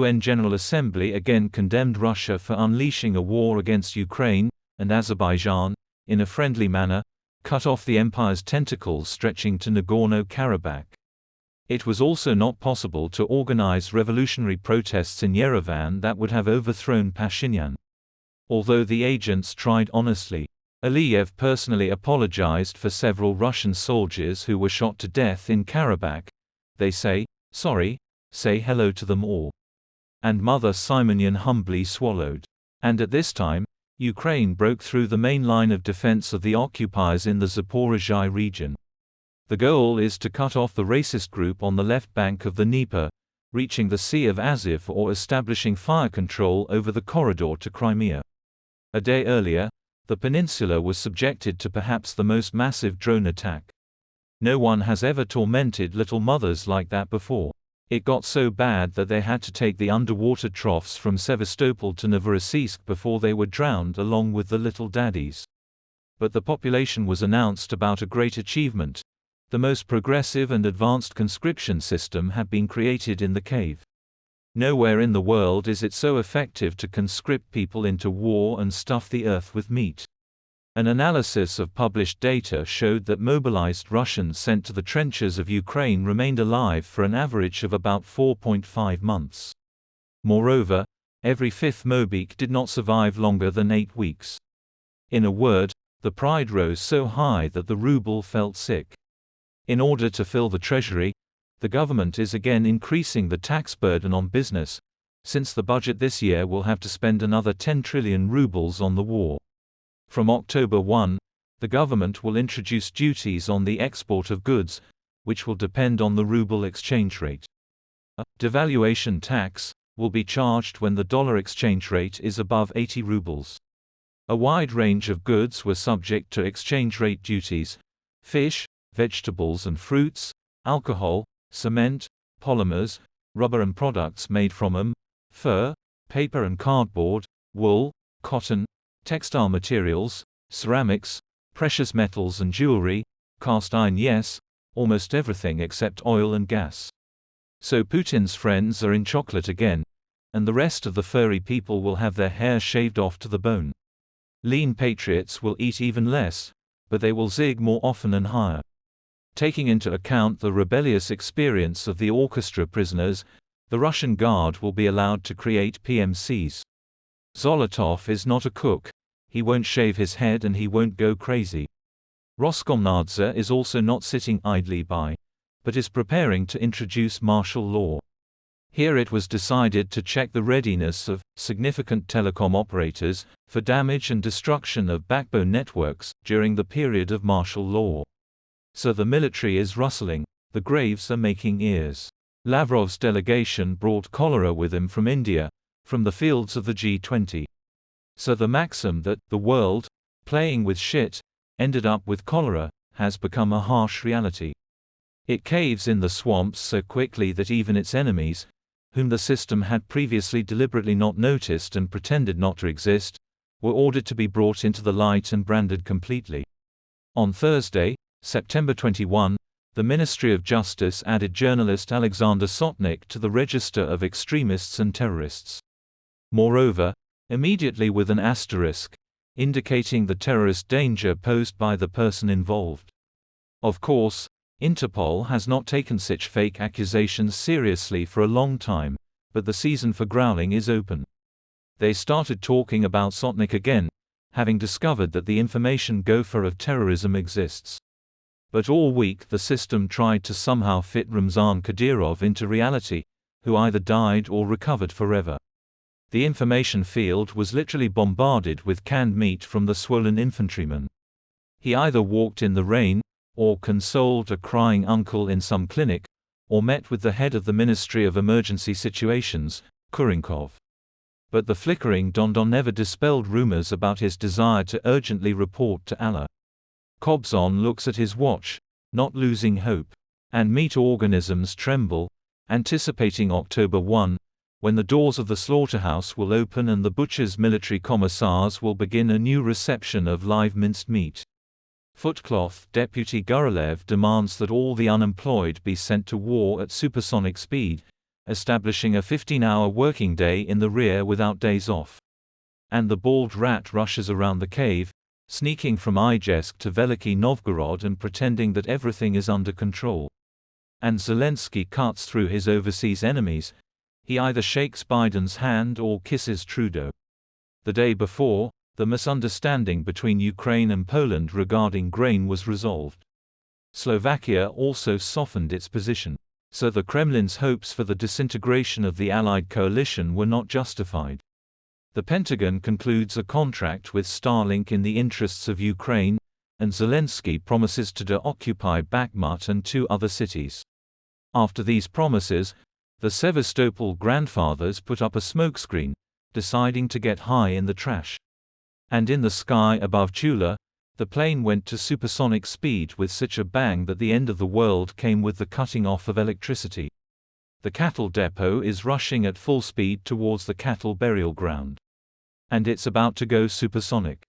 UN General Assembly again condemned Russia for unleashing a war against Ukraine, and Azerbaijan, in a friendly manner, cut off the empire's tentacles stretching to Nagorno-Karabakh. It was also not possible to organize revolutionary protests in Yerevan that would have overthrown Pashinyan. Although the agents tried honestly, Aliyev personally apologized for several Russian soldiers who were shot to death in Karabakh. They say, "Sorry, say hello to them all." And Mother Simonyan humbly swallowed. And at this time, Ukraine broke through the main line of defense of the occupiers in the Zaporizhzhia region. The goal is to cut off the racist group on the left bank of the Dnieper, reaching the Sea of Azov or establishing fire control over the corridor to Crimea. A day earlier, the peninsula was subjected to perhaps the most massive drone attack. No one has ever tormented little mothers like that before. It got so bad that they had to take the underwater troughs from Sevastopol to Novorossiysk before they were drowned along with the little daddies. But the population was announced about a great achievement. The most progressive and advanced conscription system had been created in the cave. Nowhere in the world is it so effective to conscript people into war and stuff the earth with meat. An analysis of published data showed that mobilized Russians sent to the trenches of Ukraine remained alive for an average of about 4.5 months. Moreover, every fifth Mobik did not survive longer than 8 weeks. In a word, the pride rose so high that the ruble felt sick. In order to fill the treasury, the government is again increasing the tax burden on business, since the budget this year will have to spend another 10 trillion rubles on the war. From October 1, the government will introduce duties on the export of goods, which will depend on the ruble exchange rate. A devaluation tax will be charged when the dollar exchange rate is above 80 rubles. A wide range of goods were subject to exchange rate duties: fish, vegetables and fruits, alcohol, cement, polymers, rubber and products made from them, fur, paper and cardboard, wool, cotton, textile materials, ceramics, precious metals and jewelry, cast iron, yes, almost everything except oil and gas. So Putin's friends are in chocolate again, and the rest of the furry people will have their hair shaved off to the bone. Lean patriots will eat even less, but they will zig more often and higher. Taking into account the rebellious experience of the orchestra prisoners, the Russian Guard will be allowed to create PMCs. Zolotov is not a cook. He won't shave his head and he won't go crazy. Roskomnadzor is also not sitting idly by, but is preparing to introduce martial law. Here it was decided to check the readiness of significant telecom operators for damage and destruction of backbone networks during the period of martial law. So the military is rustling, the graves are making ears. Lavrov's delegation brought cholera with him from India, from the fields of the G20. So the maxim that the world, playing with shit, ended up with cholera, has become a harsh reality. It caves in the swamps so quickly that even its enemies, whom the system had previously deliberately not noticed and pretended not to exist, were ordered to be brought into the light and branded completely. On Thursday, September 21, the Ministry of Justice added journalist Aleksandr Sotnik to the register of extremists and terrorists. Moreover, immediately with an asterisk, indicating the terrorist danger posed by the person involved. Of course, Interpol has not taken such fake accusations seriously for a long time, but the season for growling is open. They started talking about Sotnik again, having discovered that the information gopher of terrorism exists. But all week the system tried to somehow fit Ramzan Kadyrov into reality, who either died or recovered forever. The information field was literally bombarded with canned meat from the swollen infantryman. He either walked in the rain, or consoled a crying uncle in some clinic, or met with the head of the Ministry of Emergency Situations, Kurinkov. But the flickering Dondon never dispelled rumors about his desire to urgently report to Allah. Kobzon looks at his watch, not losing hope. And meat organisms tremble, anticipating October 1, when the doors of the slaughterhouse will open and the butcher's military commissars will begin a new reception of live minced meat. Footcloth Deputy Gurolev demands that all the unemployed be sent to war at supersonic speed, establishing a 15-hour working day in the rear without days off. And the bald rat rushes around the cave, sneaking from Ijesk to Veliki Novgorod and pretending that everything is under control. And Zelensky cuts through his overseas enemies. He either shakes Biden's hand or kisses Trudeau. The day before, the misunderstanding between Ukraine and Poland regarding grain was resolved. Slovakia also softened its position. So the Kremlin's hopes for the disintegration of the Allied coalition were not justified. The Pentagon concludes a contract with Starlink in the interests of Ukraine, and Zelensky promises to de-occupy Bakhmut and 2 other cities. After these promises, the Sevastopol grandfathers put up a smokescreen, deciding to get high in the trash. And in the sky above Tula, the plane went to supersonic speed with such a bang that the end of the world came with the cutting off of electricity. The cattle depot is rushing at full speed towards the cattle burial ground. And it's about to go supersonic.